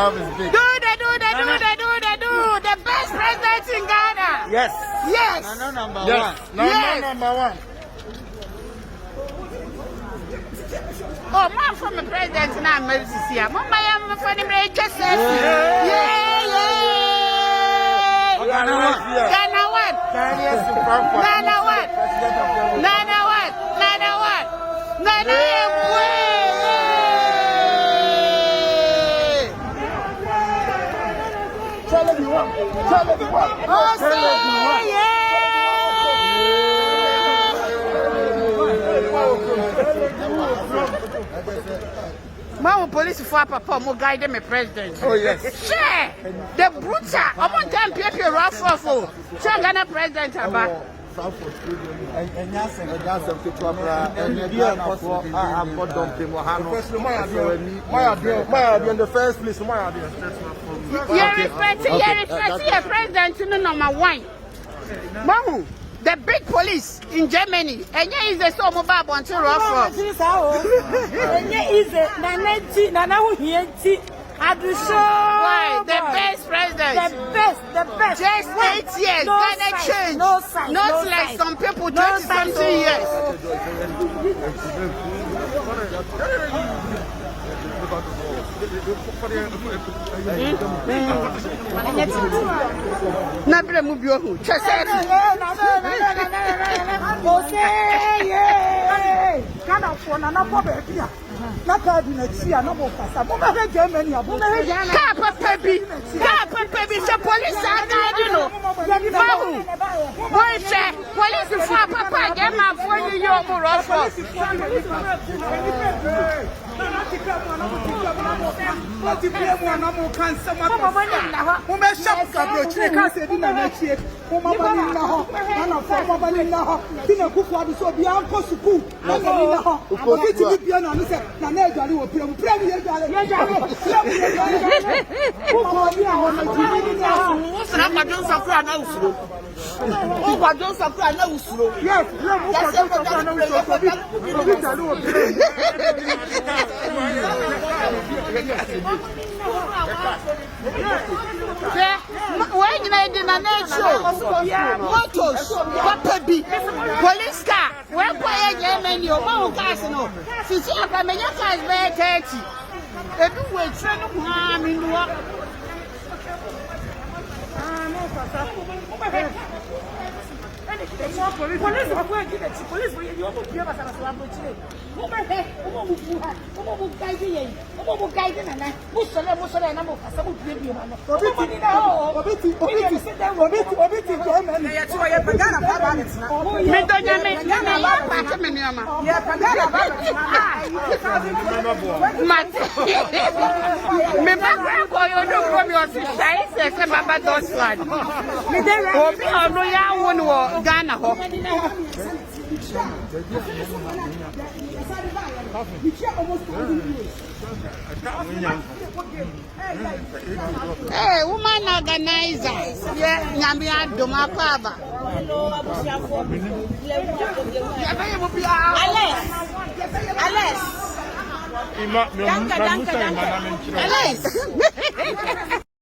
love is big. Do the best president in Ghana. Yes. Yes. Nana number one. Nana number one. Oh, man from the president now, Mercy. Mama, I'm from the major. Ghana one. Mama police for papa mo guide me president. Oh yes. Share the brutal. I'm on time people rough. Share Ghana president about. Frankfurt and Yasen Kitwabra and Ghana for in the first place. You're respecting your president to number one. Mamu, the big police in Germany, and yeah, is the so mobile until rough. Addo, why the best president? The best. Just 8 years, no Ghana size, change. no size, Not no like size. some people 20 No something size, years. Nabra mubio. Papa baby, the police are guiding you. Police for Papa, get my phone, you're more of when I did a motos, Papa B, police car, where quiet German, your own casino. Since you have a million cars, very 30. If you were trying to harm in what? Police are going to get police for you. You have a Ghana ho. Hey, woman organizers. Yeah, nyame Addo makwaba. Alex.